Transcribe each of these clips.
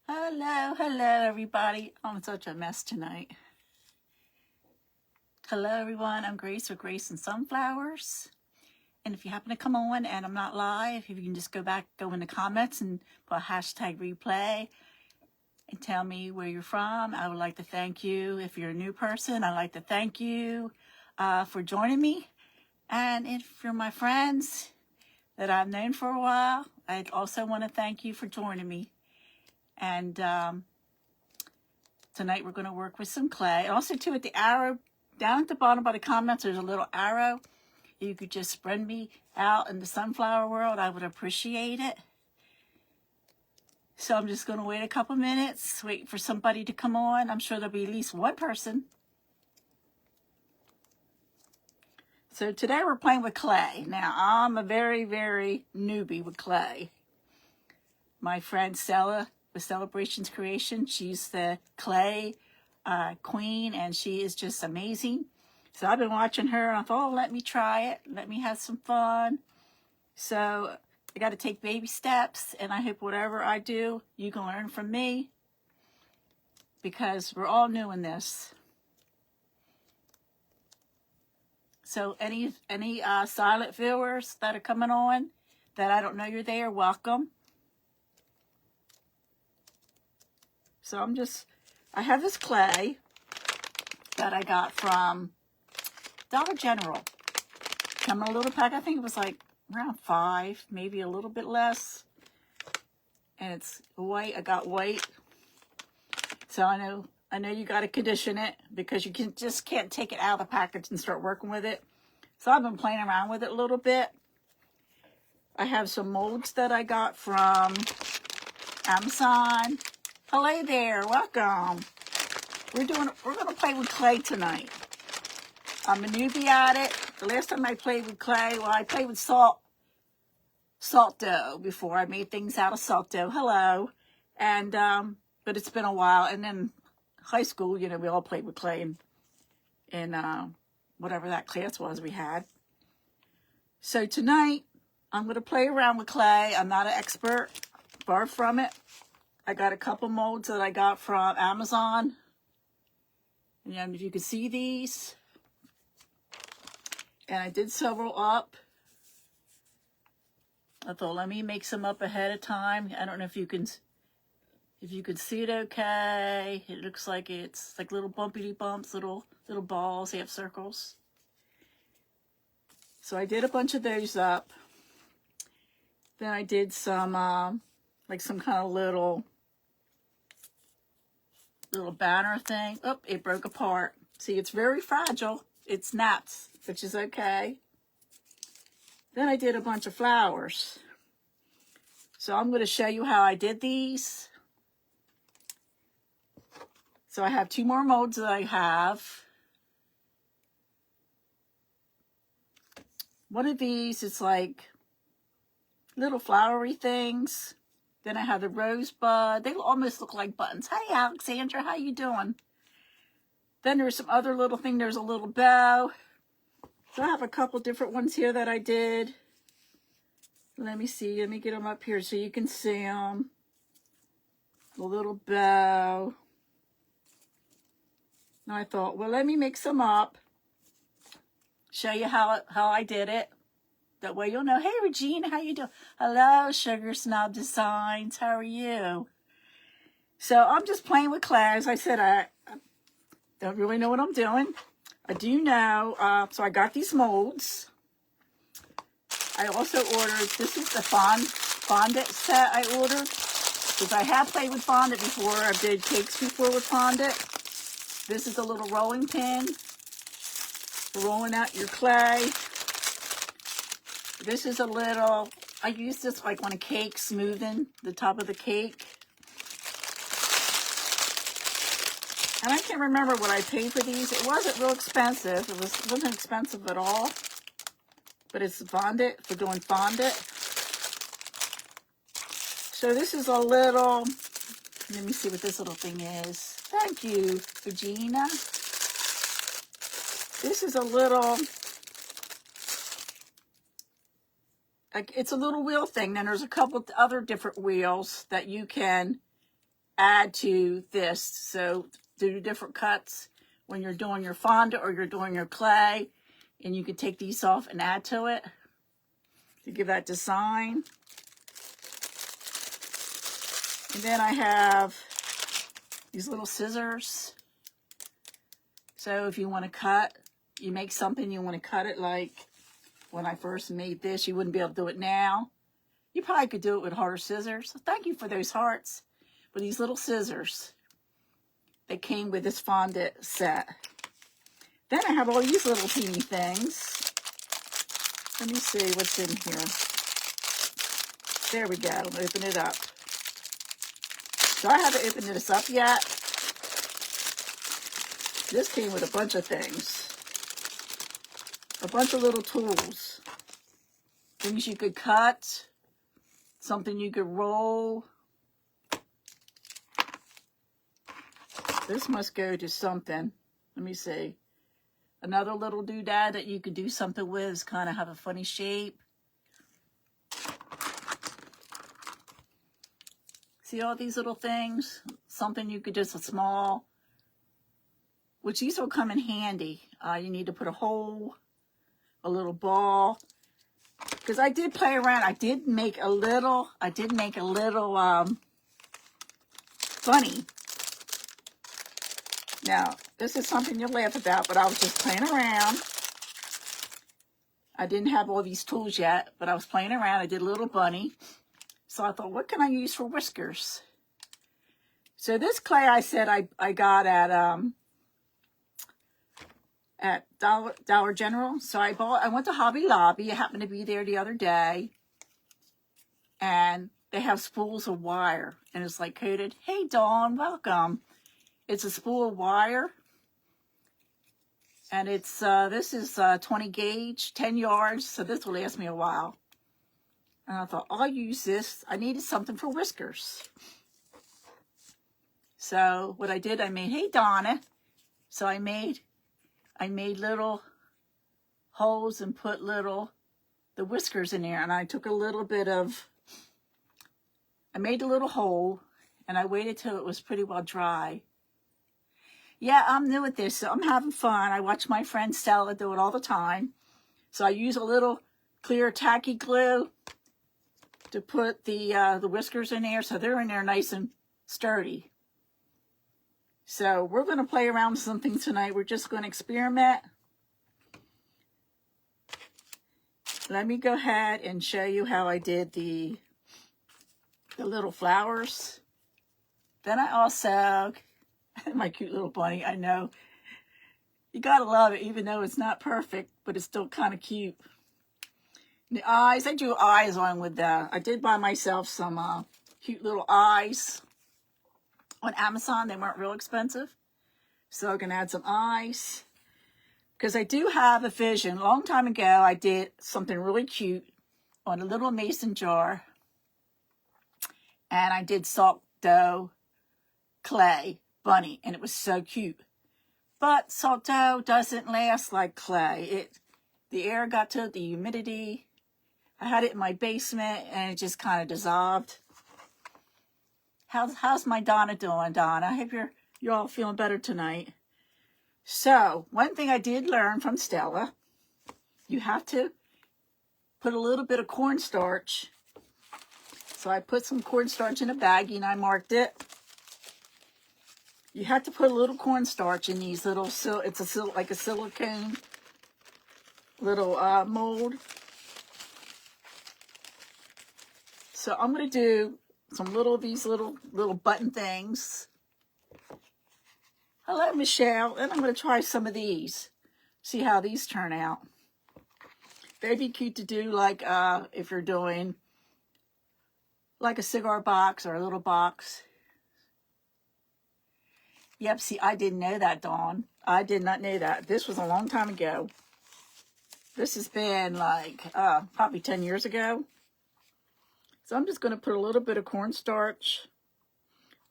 Hello, everybody. I'm such a mess tonight. Hello, everyone. I'm Grace with Grace and Sunflowers. And if you happen to come on and I'm not live, if you can just go in the comments and put hashtag replay and tell me where you're from. I would like to thank you. If you're a new person, I'd like to thank you for joining me. And if you're my friends that I've known for a while, I'd also want to thank you for joining me. And tonight we're going to work with some clay. Also, too, at the arrow, down at the bottom by the comments, there's a little arrow. You could just spread me out in the sunflower world. I would appreciate it. So I'm just going to wait a couple minutes, wait for somebody to come on. I'm sure there'll be at least one person. So today we're playing with clay. Now, I'm a very, very newbie with clay. My friend Stella with Celebrations Creation, she's the clay queen, and she is just amazing. So I've been watching her, and I thought, oh, let me try it. Let me have some fun. So I got to take baby steps, and I hope whatever I do, you can learn from me, because we're all new in this. So any silent viewers that are coming on that I don't know you're there, welcome. So I have this clay that I got from Dollar General. Come in a little pack. I think it was like around 5, maybe a little bit less. And it's white. I got white. So I know you got to condition it, because you just can't take it out of the package and start working with it. So I've been playing around with it a little bit. I have some molds that I got from Amazon. Hello there, welcome. We're going to play with clay tonight. I'm a newbie at it. The last time I played with clay, I played with salt dough before. I made things out of salt dough. Hello. And but it's been a while. And then high school, we all played with clay in whatever that class was we had. So tonight, I'm going to play around with clay. I'm not an expert, far from it. I got a couple molds that I got from Amazon. And if you can see these. And I did several up. I thought, let me make some up ahead of time. I don't know if you can see it okay. It looks like it's like little bumpity bumps, little balls, half circles. So I did a bunch of those up. Then I did some like some kind of little banner thing. Oh, it broke apart. See, it's very fragile. It snaps, which is okay. Then I did a bunch of flowers. So I'm going to show you how I did these. So I have 2 more molds that I have. One of these is like little flowery things. Then I have the rosebud. They almost look like buttons. Hey, Alexandra, how you doing? Then there's some other little thing. There's a little bow. So I have a couple different ones here that I did. Let me see. Let me get them up here so you can see them. A little bow. And I thought, well, let me make some up. Show you how I did it. That way you'll know. Hey, Regina, how you doing? Hello, Sugar Snob Designs. How are you? So I'm just playing with clay. As I said, I don't really know what I'm doing. I do know. So I got these molds. I also ordered, this is the fondant set I ordered. Because I have played with fondant before. I did cakes before with fondant. This is a little rolling pin for rolling out your clay. This is a little, I use this like on a cake, smoothing the top of the cake. And I can't remember what I paid for these. It wasn't real expensive. It wasn't expensive at all. But it's fondant, for doing fondant. So this is a little, let me see what this little thing is. Thank you, Regina. This is a little, it's a little wheel thing. Then there's a couple other different wheels that you can add to this. So do different cuts when you're doing your fondant or you're doing your clay. And you can take these off and add to it to give that design. And then I have these little scissors. So if you want to cut, you make something, you want to cut it, like when I first made this, you wouldn't be able to do it now. You probably could do it with harder scissors. So thank you for those hearts. But these little scissors that came with this fondant set. Then I have all these little teeny things. Let me see what's in here. There we go. I'll open it up. So I haven't opened this up yet. This came with a bunch of things. A bunch of little tools. Things you could cut. Something you could roll. This must go to something. Let me see. Another little doodad that you could do something with is kind of have a funny shape. See all these little things? Something you could just a small, which these will come in handy. You need to put a hole, a little ball. Because I did play around. I did make a little bunny. Now, this is something you'll laugh about, but I was just playing around. I didn't have all these tools yet, but I was playing around. I did a little bunny. So I thought, what can I use for whiskers? So this clay I said I got at Dollar General. So I went to Hobby Lobby. I happened to be there the other day. And they have spools of wire. And it's like coated. Hey, Dawn, welcome. It's a spool of wire. And it's this is 20 gauge, 10 yards. So this will last me a while. And I thought, I'll use this. I needed something for whiskers. So what I did, I made, hey, Donna. So I made little holes and put the whiskers in there. And I took a little bit of, I made a little hole. And I waited till it was pretty well dry. Yeah, I'm new at this, so I'm having fun. I watch my friend Stella do it all the time. So I use a little clear tacky glue to put the whiskers in there, so they're in there nice and sturdy. So we're going to play around with something tonight. We're just going to experiment. Let me go ahead and show you how I did the little flowers. Then I also, my cute little bunny, I know. You got to love it, even though it's not perfect, but it's still kind of cute. The eyes, I drew eyes on with that. I did buy myself some cute little eyes on Amazon. They weren't real expensive. So I can add some eyes. Because I do have a vision. A long time ago, I did something really cute on a little mason jar. And I did salt dough clay bunny. And it was so cute. But salt dough doesn't last like clay. The air got to it, the humidity. I had it in my basement and it just kind of dissolved. How's my Donna doing, Donna? I hope you're all feeling better tonight. So, one thing I did learn from Stella, you have to put a little bit of cornstarch. So I put some cornstarch in a baggie and I marked it. You have to put a little cornstarch in these little, it's like a silicone little mold. So I'm going to do some these little button things. Hello, Michelle. And I'm going to try some of these. See how these turn out. They'd be cute to do like if you're doing like a cigar box or a little box. Yep, see, I didn't know that, Dawn. I did not know that. This was a long time ago. This has been like probably 10 years ago. So I'm just going to put a little bit of cornstarch.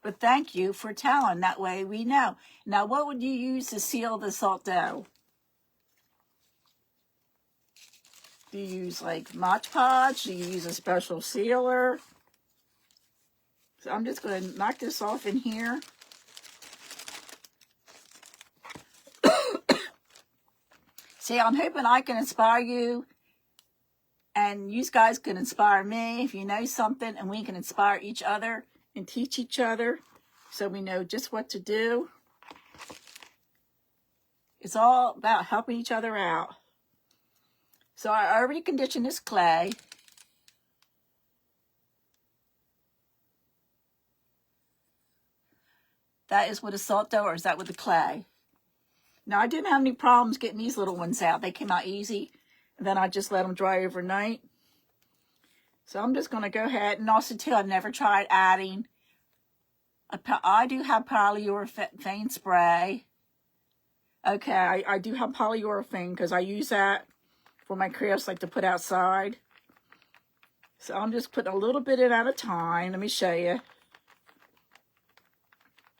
But thank you for telling. That way we know. Now, what would you use to seal the salt dough? Do you use like Mod Podge? Do you use a special sealer? So I'm just going to knock this off in here. See, I'm hoping I can inspire you, and you guys can inspire me if you know something, and we can inspire each other and teach each other so we know just what to do. It's all about helping each other out. So I already conditioned this clay. That is with the salt dough, or is that with the clay? Now, I didn't have any problems getting these little ones out. They came out easy. And then I just let them dry overnight. So I'm just going to go ahead. And also, too, I've never tried adding. I do have polyurethane spray. Okay, I do have polyurethane because I use that for my crafts, like to put outside. So I'm just putting a little bit in at a time. Let me show you.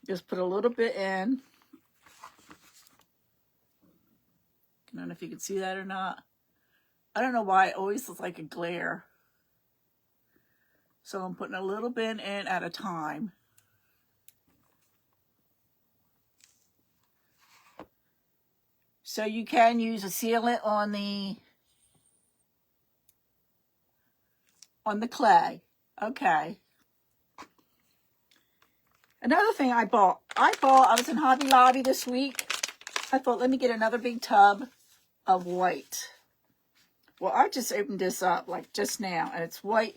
Just put a little bit in. I don't know if you can see that or not. I don't know why it always looks like a glare. So I'm putting a little bit in at a time. So you can use a sealant on the clay. Okay. Another thing I was in Hobby Lobby this week. I thought, let me get another big tub of white. Well, I just opened this up like just now, and it's white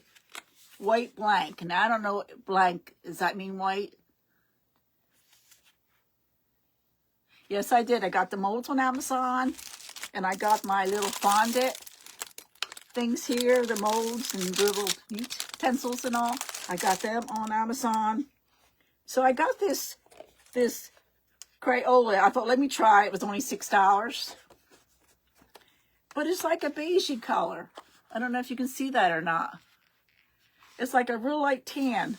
blank. And I don't know, blank, does that mean white? Yes, I did. I got the molds on Amazon, and I got my little fondant things here, the molds and little utensils and all. I got them on Amazon. So I got this Crayola. I thought, let me try. It was only $6. But it's like a beigey color. I don't know if you can see that or not. It's like a real light tan.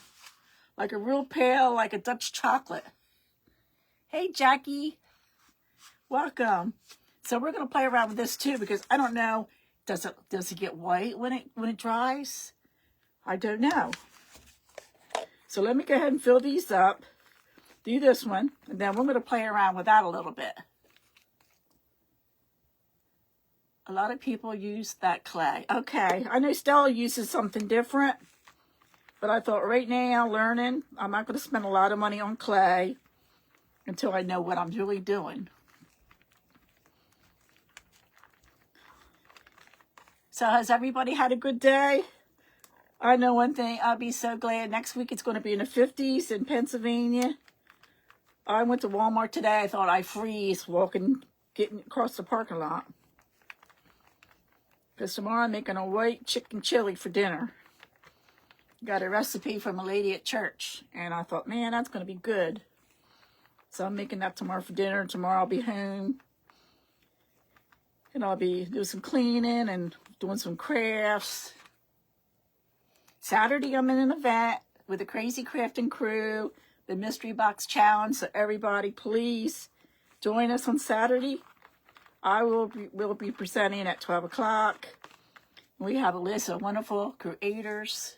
Like a real pale, like a Dutch chocolate. Hey, Jackie. Welcome. So we're going to play around with this too, because I don't know, does it get white when it dries? I don't know. So let me go ahead and fill these up. Do this one, and then we're going to play around with that a little bit. A lot of people use that clay. Okay, I know Stella uses something different, but I thought right now, learning, I'm not going to spend a lot of money on clay until I know what I'm really doing. So has everybody had a good day? I know one thing, I'll be so glad. Next week it's going to be in the 50s in Pennsylvania. I went to Walmart today. I thought I'd freeze getting across the parking lot. Because tomorrow I'm making a white chicken chili for dinner. Got a recipe from a lady at church. And I thought, man, that's going to be good. So I'm making that tomorrow for dinner. Tomorrow I'll be home. And I'll be doing some cleaning and doing some crafts. Saturday I'm in an event with the Crazy Crafting Crew, the Mystery Box Challenge. So everybody, please join us on Saturday. I will be presenting at 12 o'clock. We have a list of wonderful creators.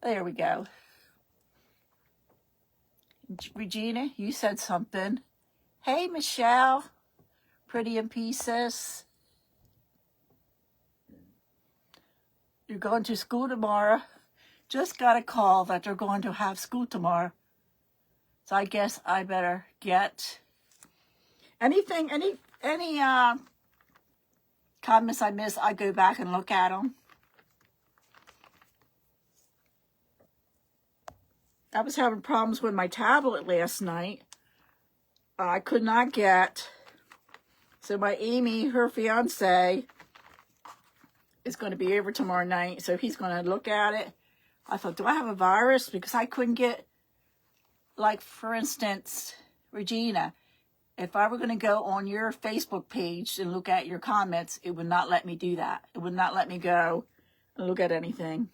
There we go. Regina, you said something. Hey, Michelle. Pretty in pieces. You're going to school tomorrow. Just got a call that they're going to have school tomorrow. So I guess I better get any comments I miss, I go back and look at them. I was having problems with my tablet last night. I could not get. So my Amy, her fiance, is going to be over tomorrow night. So he's going to look at it. I thought, do I have a virus? Because I couldn't get, like, for instance, Regina, if I were going to go on your Facebook page and look at your comments, it would not let me do that. It would not let me go and look at anything.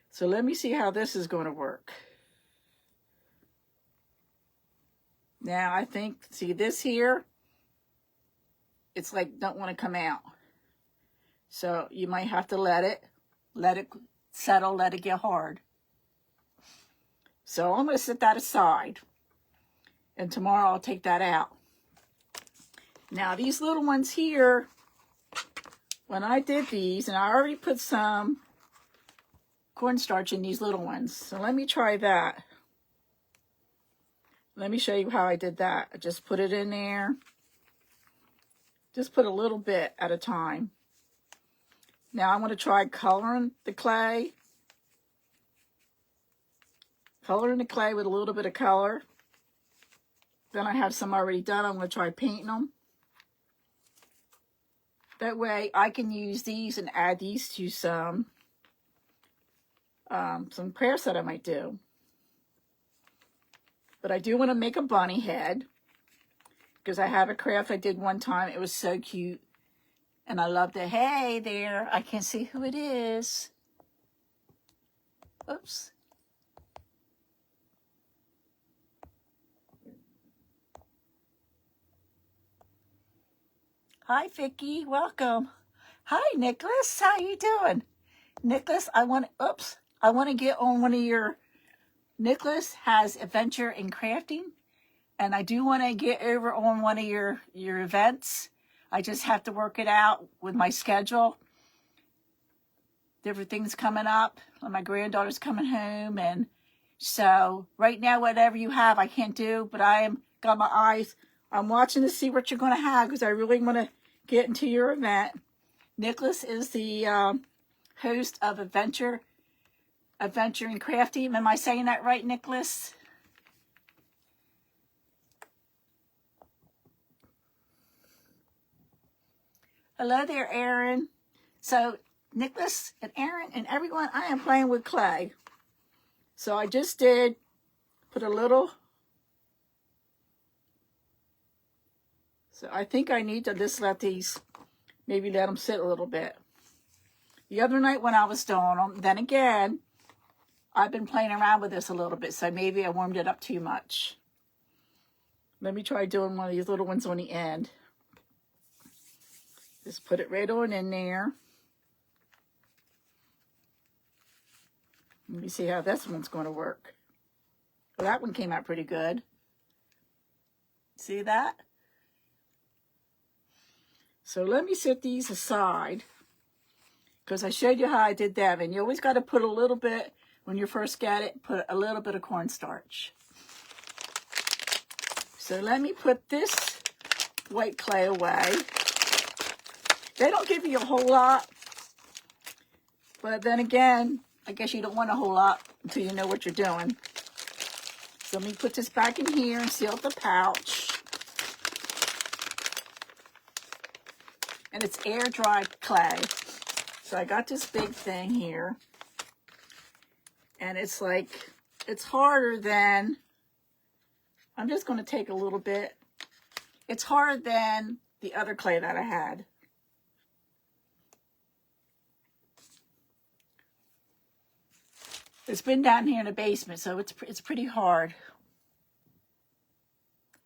So let me see how this is going to work. Now, I think, see this here? It's like, don't want to come out. So you might have to let it settle, let it get hard. So I'm going to set that aside. And tomorrow I'll take that out. Now these little ones here, when I did these, and I already put some cornstarch in these little ones. So let me try that. Let me show you how I did that. I just put it in there. Just put a little bit at a time. Now I'm going to try coloring the clay. Coloring the clay with a little bit of color. Then I have some already done. I'm going to try painting them. That way I can use these and add these to some crafts that I might do. But I do want to make a bunny head. Because I have a craft I did one time. It was so cute. And I loved it. Hey there. I can't see who it is. Oops. Hi, Vicky. Welcome. Hi, Nicholas. How you doing? Nicholas, I want to get on one of your... Nicholas has Adventure in Crafting. And I do want to get over on one of your events. I just have to work it out with my schedule. Different things coming up. My granddaughter's coming home. And so right now, whatever you have, I can't do. But I am got my eyes. I'm watching to see what you're going to have. Because I really want to get into your event. Nicholas is the host of Adventure in Crafting. Am I saying that right, Nicholas? Hello there, Aaron. So, Nicholas and Aaron and everyone, I am playing with clay. So, I just did put a little. So, I think I need to just let these, maybe let them sit a little bit. The other night when I was doing them, then again, I've been playing around with this a little bit. So, maybe I warmed it up too much. Let me try doing one of these little ones on the end. Just put it right on in there. Let me see how this one's going to work. Well, that one came out pretty good. See that? So let me set these aside. Because I showed you how I did that. And you always got to put a little bit, when you first get it, put a little bit of cornstarch. So let me put this white clay away. They don't give you a whole lot. But then again, I guess you don't want a whole lot until you know what you're doing. So let me put this back in here and seal up the pouch. And it's air dry clay. So I got this big thing here. And it's like, it's harder than, I'm just going to take a little bit. It's harder than the other clay that I had. It's been down here in the basement, so it's pretty hard.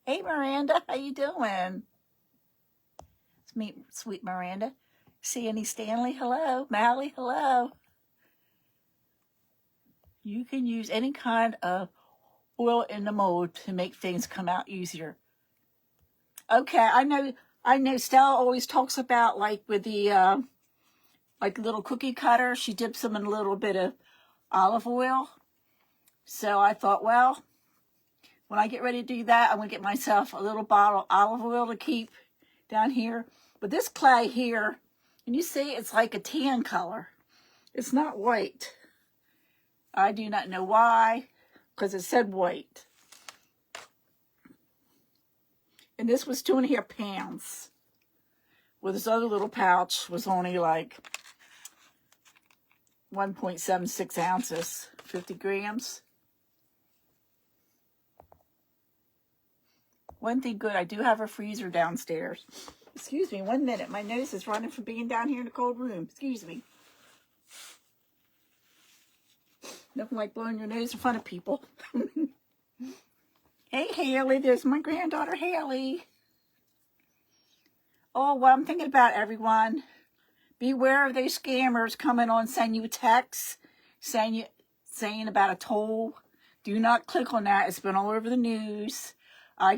Hey, Miranda, how you doing? It's me, sweet Miranda. See any Stanley? Hello. Mally? Hello. You can use any kind of oil in the mold to make things come out easier. Okay, I know Stella always talks about, like, with the, like, little cookie cutter, she dips them in a little bit of olive oil. So I thought, well, when I get ready to do that, I'm going to get myself a little bottle of olive oil to keep down here. But this clay here, and you see it's like a tan color. It's not white. I do not know why, because it said white. And this was 2.5 pounds. Well, this other little pouch was only like 1.76 ounces, 50 grams. One thing good, I do have a freezer downstairs. Excuse me, 1 minute. My nose is running from being down here in the cold room. Excuse me. Nothing like blowing your nose in front of people. Hey, Haley, there's my granddaughter, Haley. Oh, well, I'm thinking about everyone. Beware of those scammers coming on, send you a text, saying about a toll. Do not click on that. It's been all over the news. I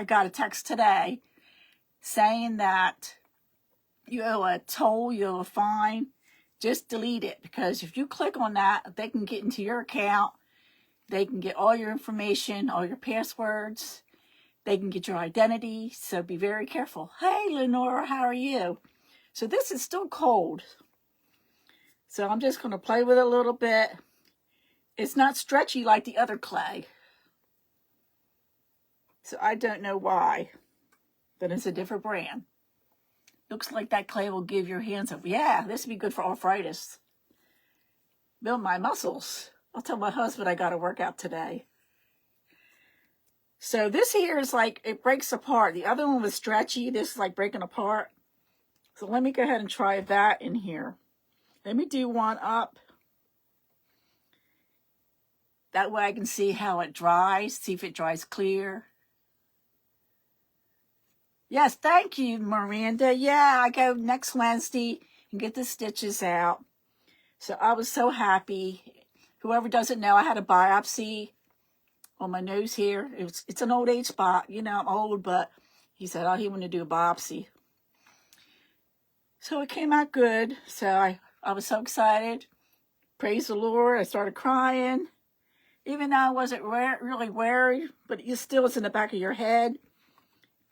got a text today saying that you owe a toll, you owe a fine. Just delete it, because if you click on that, they can get into your account. They can get all your information, all your passwords. They can get your identity, so be very careful. Hey, Lenora, how are you? So this is still cold. So I'm just going to play with it a little bit. It's not stretchy like the other clay. So I don't know why, but it's a different brand. Looks like that clay will give your hands up. Yeah, this would be good for arthritis. Build my muscles. I'll tell my husband I got to work out today. So this here is like, it breaks apart. The other one was stretchy. This is like breaking apart. So let me go ahead and try that in here. Let me do one up. That way I can see how it dries. See if it dries clear. Yes, thank you, Miranda. Yeah, I go next Wednesday and get the stitches out. So I was so happy. Whoever doesn't know, I had a biopsy on my nose here. It's an old age spot. You know, I'm old, but he said, oh, he wanted to do a biopsy. So it came out good. So I was so excited. Praise the Lord. I started crying. Even though I wasn't really worried, but it still was in the back of your head.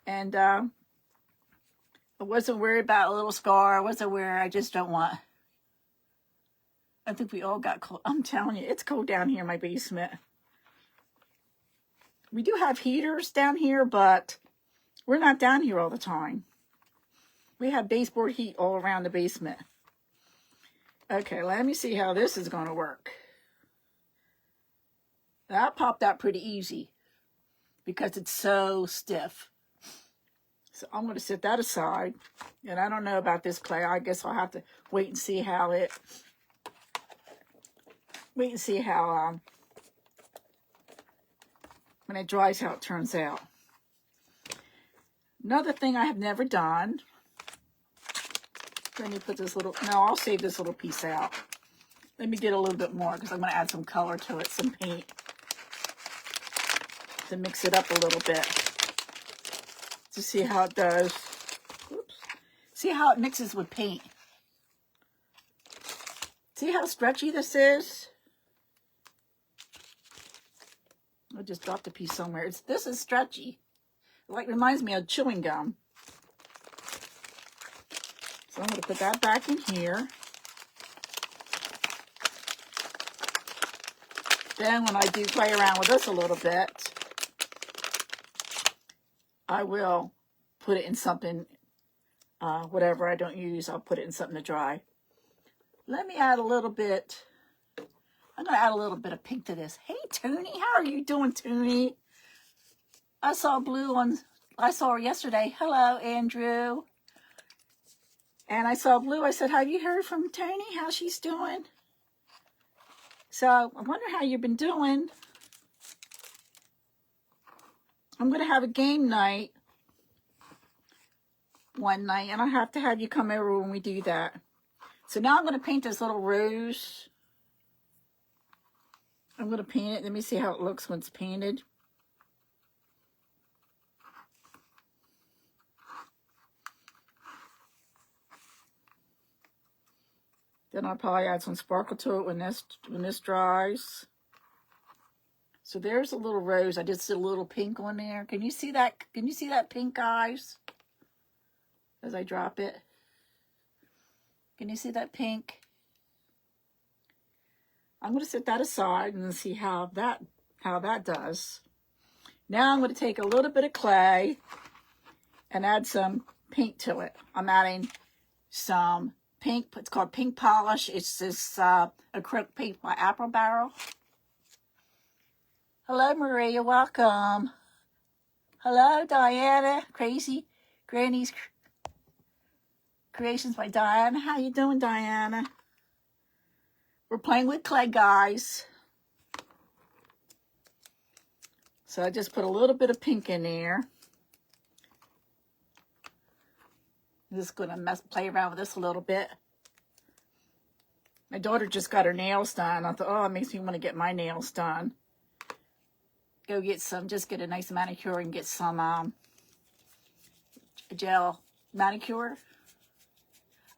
And I wasn't worried about a little scar. I wasn't worried. I just don't want. I think we all got cold. I'm telling you, it's cold down here in my basement. We do have heaters down here, but we're not down here all the time. We have baseboard heat all around the basement. Okay, let me see how this is going to work. That popped out pretty easy because it's so stiff. So I'm going to set that aside. And I don't know about this clay. I guess I'll have to wait and see how when it dries, how it turns out. Another thing I have never done. Let me put this little, no, I'll save this little piece out. Let me get a little bit more because I'm going to add some color to it, some paint, to mix it up a little bit, to see how it does. Oops. See how it mixes with paint. See how stretchy this is? I just dropped a piece somewhere. This is stretchy. It like reminds me of chewing gum. So I'm going to put that back in here. Then when I do play around with this a little bit, I will put it in something, whatever I don't use, I'll put it in something to dry. Let me add a little bit. I'm going to add a little bit of pink to this. Hey, Toonie, how are you doing, Toonie? I saw her yesterday. Hello, Andrew. And I saw Blue. I said, have you heard from Tony, how she's doing? So I wonder how you've been doing. I'm going to have a game night one night, and I'll have to have you come over when we do that. So now I'm going to paint this little rose. I'm going to paint it. Let me see how it looks when it's painted. Then I'll probably add some sparkle to it when this dries. So there's a little rose. I just did a little pink on there. Can you see that? Can you see that pink, guys? As I drop it. Can you see that pink? I'm going to set that aside and see how that does. Now I'm going to take a little bit of clay and add some paint to it. I'm adding some pink. It's called pink polish. It's this acrylic paint by Apple Barrel. Hello, Maria. Welcome. Hello, Diana. Crazy Granny's Creations by Diana. How you doing, Diana? We're playing with clay, guys. So I just put a little bit of pink in there. I'm just going to play around with this a little bit. My daughter just got her nails done. I thought, oh, it makes me want to get my nails done. Go get some, just get a nice manicure and get some gel manicure.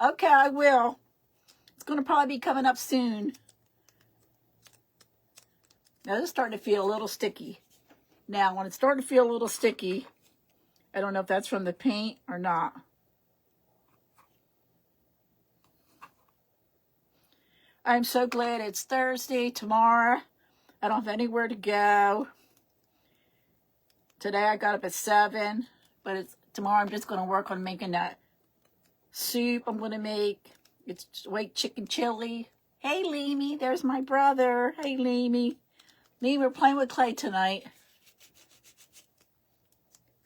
Okay, I will. It's going to probably be coming up soon. Now, this is starting to feel a little sticky. Now, when it's starting to feel a little sticky, I don't know if that's from the paint or not. I'm so glad it's Thursday. Tomorrow, I don't have anywhere to go. Today, I got up at 7, but tomorrow I'm just going to work on making that soup I'm going to make. It's white chicken chili. Hey, Leamy, there's my brother. Hey, Leamy. Leamy, we're playing with clay tonight.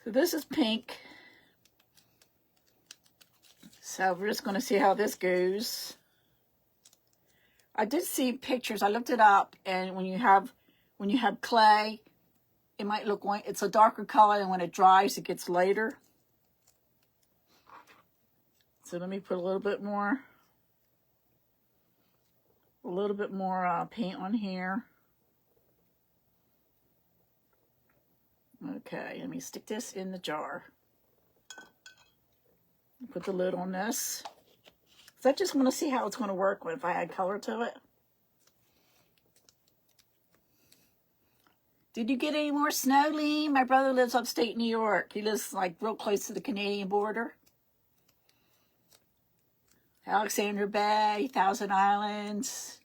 So this is pink. So we're just going to see how this goes. I did see pictures. I looked it up, and when you have clay, it might look white. It's a darker color, and when it dries, it gets lighter. So let me put a little bit more paint on here. Okay, let me stick this in the jar. Put the lid on this. So I just want to see how it's going to work if I add color to it. Did you get any more snow, Lee? My brother lives upstate New York. He lives like real close to the Canadian border. Alexander Bay, Thousand Islands,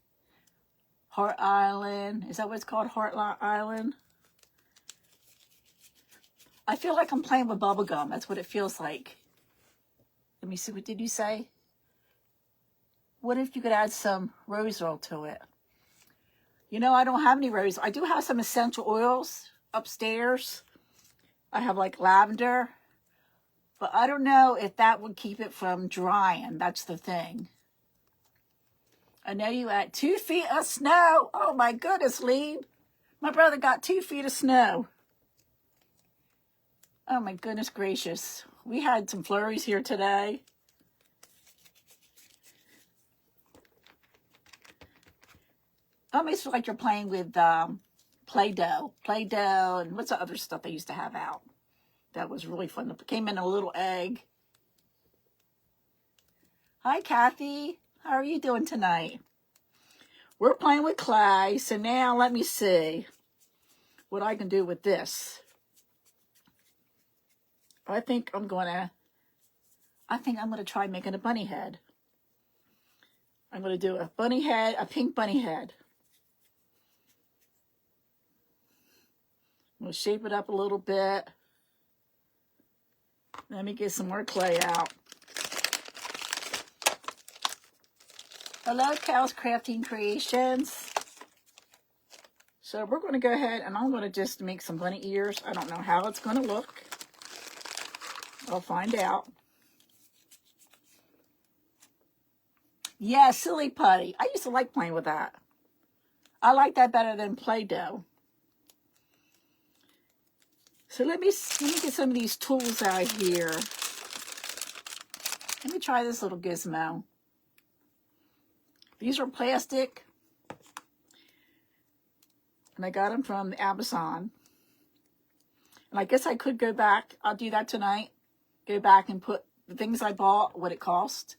Hart Island. Is that what it's called, Hart Island? I feel like I'm playing with bubble gum. That's what it feels like. Let me see, what did you say? What if you could add some rose oil to it? You know, I don't have any rose. I do have some essential oils upstairs. I have like lavender. But I don't know if that would keep it from drying. That's the thing. I know you add 2 feet of snow. Oh my goodness, Lee. My brother got 2 feet of snow. Oh my goodness gracious. We had some flurries here today. Almost like you're playing with Play-Doh. Play-Doh and what's the other stuff they used to have out? That was really fun. It came in a little egg. Hi, Kathy. How are you doing tonight? We're playing with clay. So now let me see what I can do with this. I think I'm going to try making a bunny head. I'm going to do a bunny head, a pink bunny head. I'm going to shape it up a little bit. Let me get some more clay out. Hello, Cal's Crafting Creations. So we're going to go ahead and I'm going to just make some bunny ears. I don't know how it's going to look. I'll find out. Yeah, silly putty. I used to like playing with that. I like that better than Play-Doh. So let me get some of these tools out here. Let me try this little gizmo. These are plastic. And I got them from Amazon. And I guess I could go back. I'll do that tonight. Go back and put the things I bought, what it cost.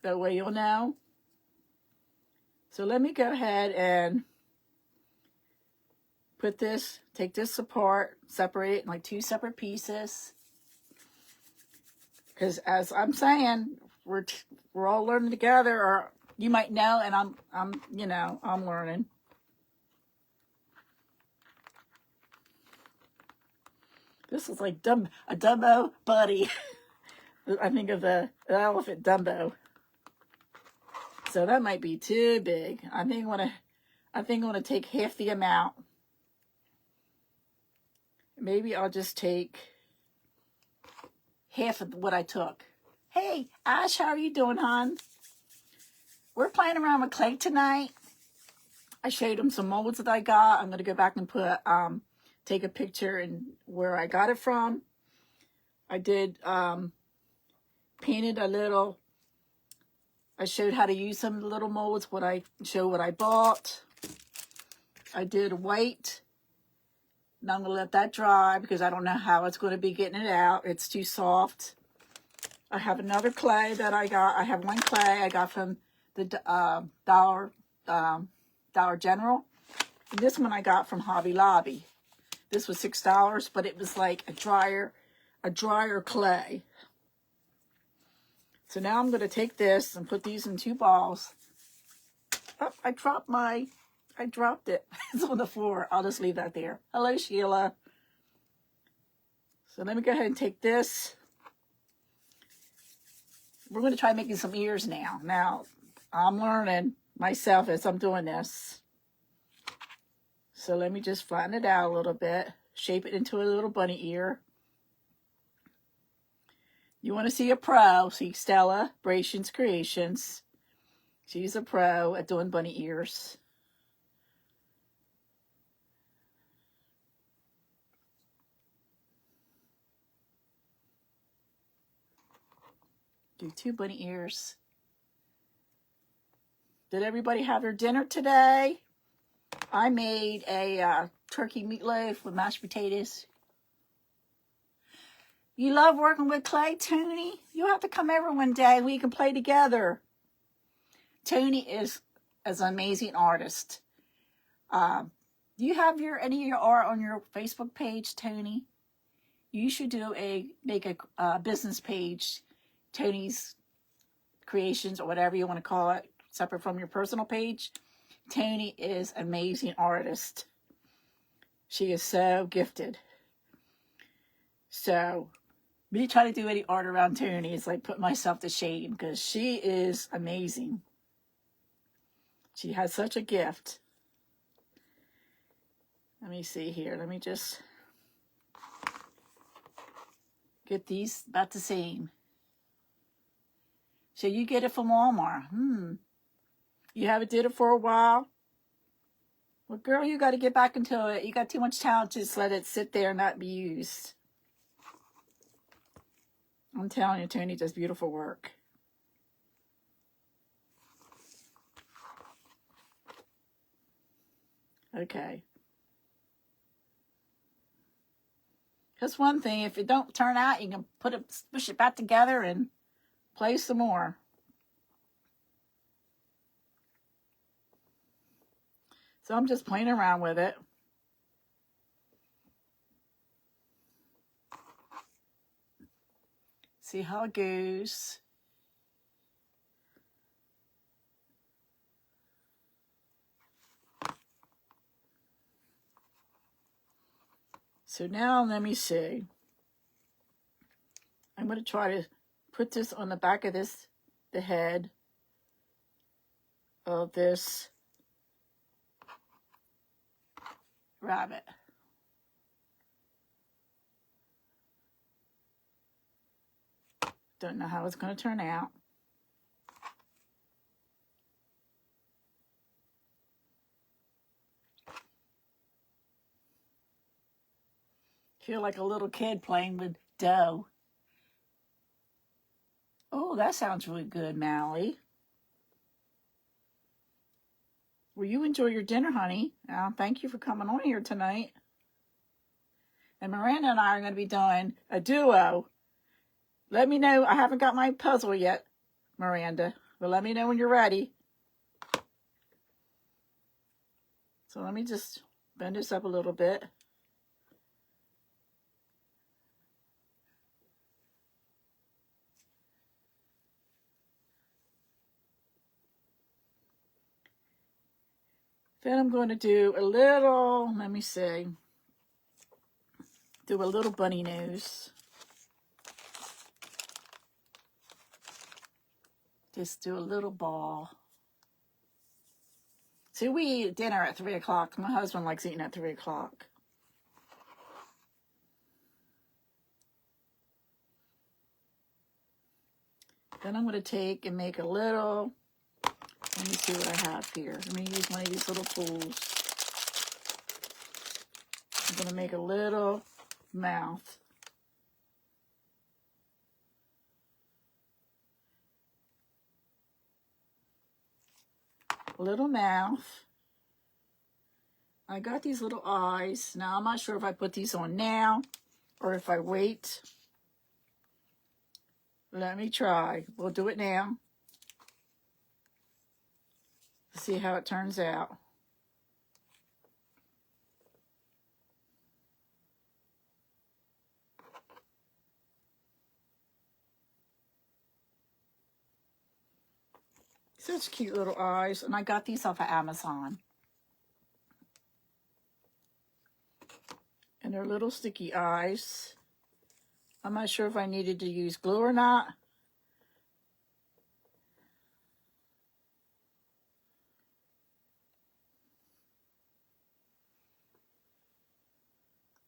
That way you'll know. So let me go ahead and put this, take this apart, separate it in like 2 separate pieces. Because as I'm saying, we're all learning together, or you might know, and I'm learning. This is like a Dumbo buddy. I think of the elephant Dumbo. So that might be too big. I think I'm gonna take half the amount. Maybe I'll just take half of what I took. Hey, Ash, how are you doing, hon? We're playing around with clay tonight. I showed him some molds that I got. I'm gonna go back and put take a picture and where I got it from. I did painted a little. I showed how to use some little molds. What I bought. I did white. Now I'm going to let that dry because I don't know how it's going to be getting it out. It's too soft. I have another clay that I got. I have one clay I got from the Dollar General. And this one I got from Hobby Lobby. This was $6, but it was like a drier clay. So now I'm going to take this and put these in 2 balls. Oh, I dropped it. It's on the floor. I'll just leave that there. Hello, Sheila. So let me go ahead and take this. We're going to try making some ears now. Now, I'm learning myself as I'm doing this. So let me just flatten it out a little bit. Shape it into a little bunny ear. You want to see a pro, see Stella Brations Creations. She's a pro at doing bunny ears. Do 2 bunny ears. Did everybody have their dinner today? I made a turkey meatloaf with mashed potatoes. You love working with clay, Tony? You have to come over one day. We can play together. Tony is an amazing artist. Do you have any of your art on your Facebook page, Tony? You should make a business page, Tony's Creations or whatever you want to call it, separate from your personal page. Tony is an amazing artist. She is so gifted. So, me trying to do any art around Tony is like put myself to shame because she is amazing. She has such a gift. Let me see here. Let me just get these about the same. So you get it from Walmart. You haven't did it for a while? Well, girl, you got to get back into it. You got too much talent to just let it sit there and not be used. I'm telling you, Tony does beautiful work. Okay. Just one thing, if it don't turn out, you can push it back together and play some more. So I'm just playing around with it. See how it goes. So now let me see. I'm going to try to put this on the back of the head of this rabbit. Don't know how it's going to turn out. Feel like a little kid playing with dough. Oh, that sounds really good, Mally. Well, you enjoy your dinner, honey. Thank you for coming on here tonight. And Miranda and I are going to be doing a duo. Let me know. I haven't got my puzzle yet, Miranda. But let me know when you're ready. So let me just bend this up a little bit. Then I'm going to do a little, let me see, do a little bunny nose. Just do a little ball. See, we eat dinner at 3 o'clock. My husband likes eating at 3 o'clock. Then I'm going to take and make a little, let me see what I have here. Let me use one of these little tools. I'm going to make a little mouth. little mouth. I got these little eyes. Now, I'm not sure if I put these on now or if I wait. Let me try. We'll do it now. See how it turns out. Such cute little eyes. And I got these off of Amazon. And they're little sticky eyes. I'm not sure if I needed to use glue or not.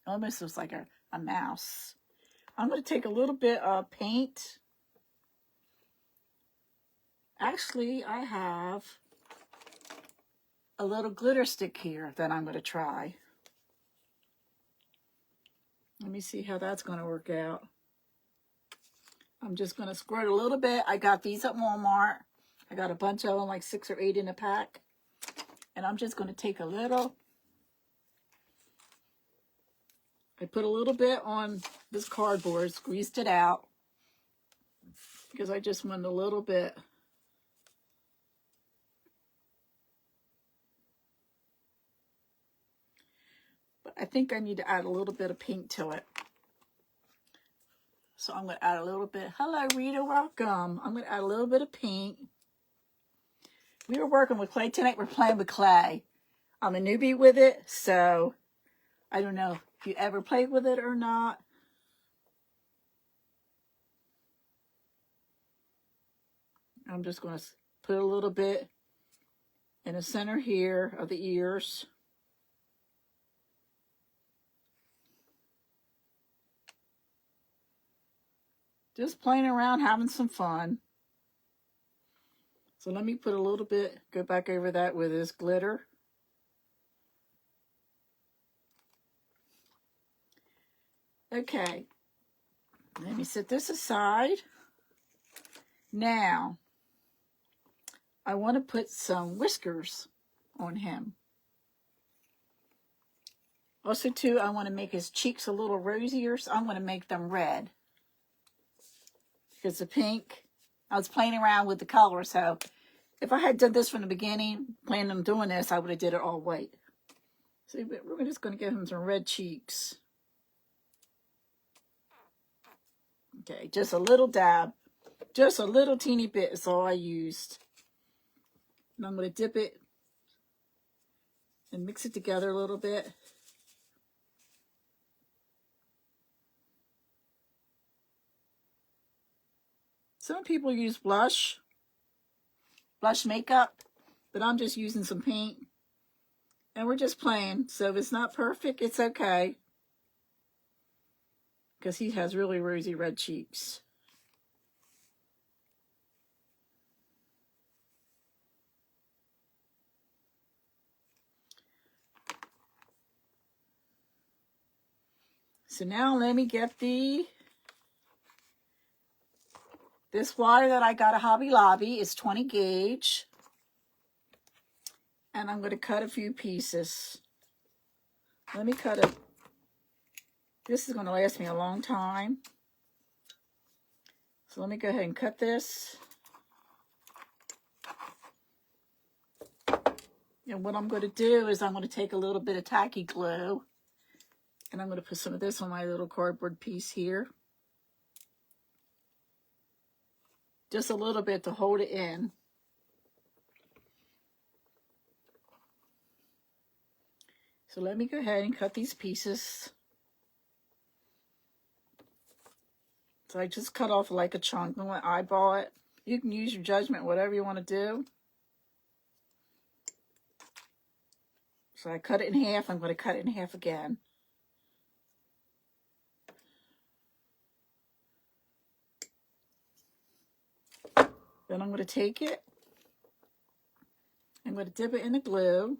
Almost looks like a mouse. I'm going to take a little bit of paint. Actually, I have a little glitter stick here that I'm going to try. Let me see how that's going to work out. I'm just going to squirt a little bit. I got these at Walmart. I got a bunch of them, like 6 or 8 in a pack. And I'm just going to take a little. I put a little bit on this cardboard, squeezed it out, because I just wanted a little bit. But I think I need to add a little bit of paint to it. So I'm going to add a little bit. Hello, Rita, welcome. I'm going to add a little bit of paint. We were working with clay tonight. We're playing with clay. I'm a newbie with it, so I don't know if you ever played with it or not. I'm just going to put a little bit in the center here of the ears. Just playing around, having some fun. So let me put a little bit, go back over that with this glitter. Okay, let me set this aside. Now, I want to put some whiskers on him. Also, too, I want to make his cheeks a little rosier, so I'm going to make them red. Because the pink, I was playing around with the color, so if I had done this from the beginning, planning on doing this, I would have did it all white. So we're just going to give him some red cheeks. Okay, just a little dab. Just a little teeny bit is all I used. And I'm going to dip it and mix it together a little bit. Some people use blush makeup, but I'm just using some paint. And we're just playing. So if it's not perfect, it's okay. Because he has really rosy red cheeks. So now let me get this wire that I got at Hobby Lobby is 20 gauge. And I'm going to cut a few pieces. Let me cut it. This is going to last me a long time. So let me go ahead and cut this. And what I'm going to do is I'm going to take a little bit of tacky glue. And I'm going to put some of this on my little cardboard piece here. Just a little bit to hold it in. So let me go ahead and cut these pieces. So I just cut off like a chunk. I'm going to eyeball it. You can use your judgment, whatever you want to do. So I cut it in half. I'm going to cut it in half again. Then I'm going to take it. I'm going to dip it in the glue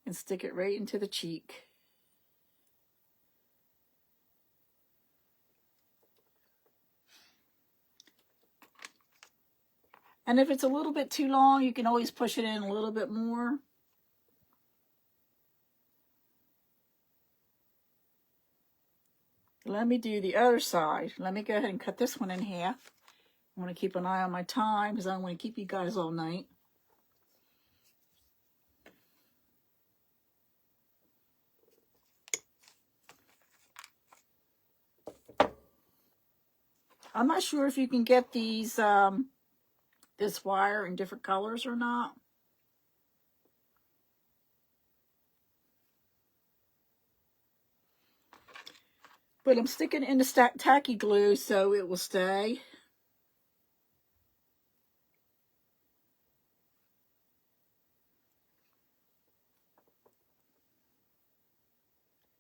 and stick it right into the cheek. And if it's a little bit too long, you can always push it in a little bit more. Let me do the other side. Let me go ahead and cut this one in half. I want to keep an eye on my time because I don't want to keep you guys all night. I'm not sure if you can get these, this wire in different colors or not. But I'm sticking it in the tacky glue so it will stay.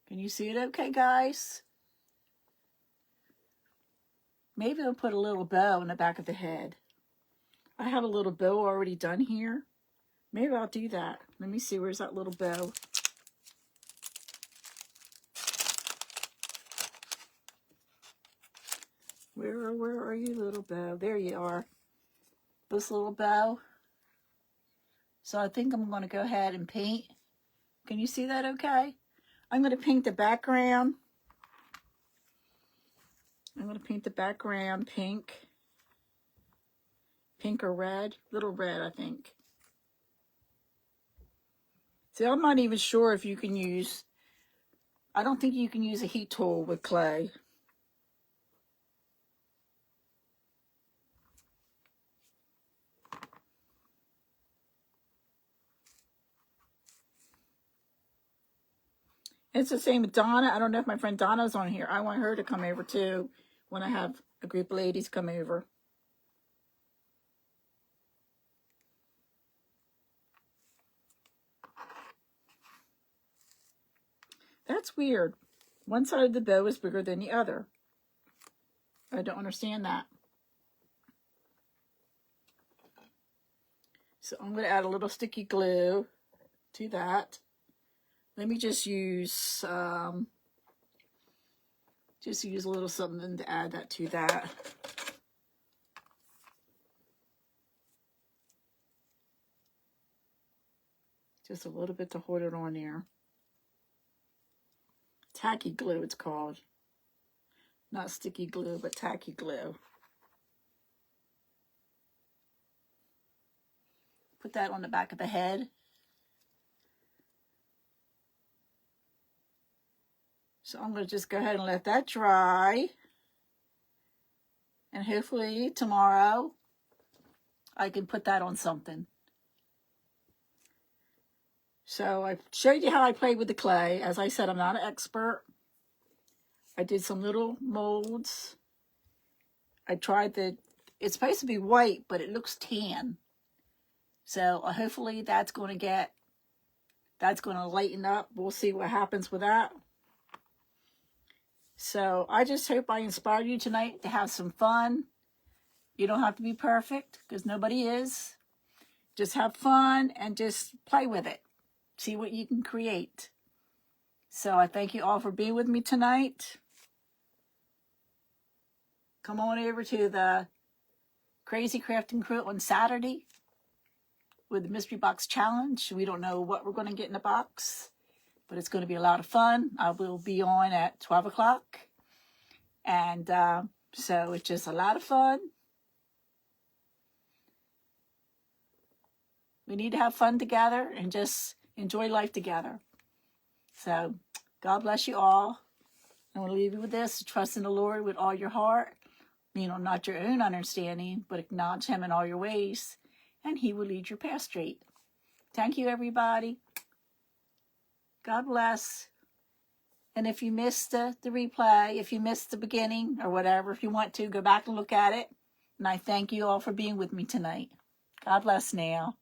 Can you see it okay, guys? Maybe I'll put a little bow in the back of the head. I have a little bow already done here. Maybe I'll do that. Let me see, where's that little bow? Where are you, little bow? There you are. This little bow. So I think I'm going to go ahead and paint. Can you see that okay? I'm going to paint the background. I'm going to paint the background pink. Pink or red? Little red, I think. See, I'm not even sure if you can use... I don't think you can use a heat tool with clay. It's the same with Donna. I don't know if my friend Donna's on here. I want her to come over too when I have a group of ladies come over. That's weird. One side of the bow is bigger than the other. I don't understand that. So I'm going to add a little sticky glue to that. Let me just use a little something to add that to that. Just a little bit to hold it on there. Tacky glue, it's called. Not sticky glue, but tacky glue. Put that on the back of the head. So I'm going to just go ahead and let that dry. And hopefully tomorrow I can put that on something. So I showed you how I played with the clay. As I said, I'm not an expert. I did some little molds. I tried it's supposed to be white, but it looks tan. So hopefully that's going to lighten up. We'll see what happens with that. So I just hope I inspired you tonight to have some fun. You don't have to be perfect because nobody is. Just have fun and just play with it. See what you can create. So I thank you all for being with me tonight. Come on over to the Crazy Crafting Crew on Saturday with the Mystery Box Challenge. We don't know what we're going to get in the box, but it's going to be a lot of fun. I will be on at 12 o'clock. And so it's just a lot of fun. We need to have fun together and just enjoy life together. So God bless you all. I want to leave you with this. Trust in the Lord with all your heart. Lean on not your own understanding, but acknowledge him in all your ways, and he will lead your path straight. Thank you, everybody. God bless. And if you missed the replay, if you missed the beginning or whatever, if you want to, go back and look at it. And I thank you all for being with me tonight. God bless now.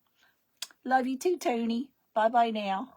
Love you too, Tony. Bye-bye now.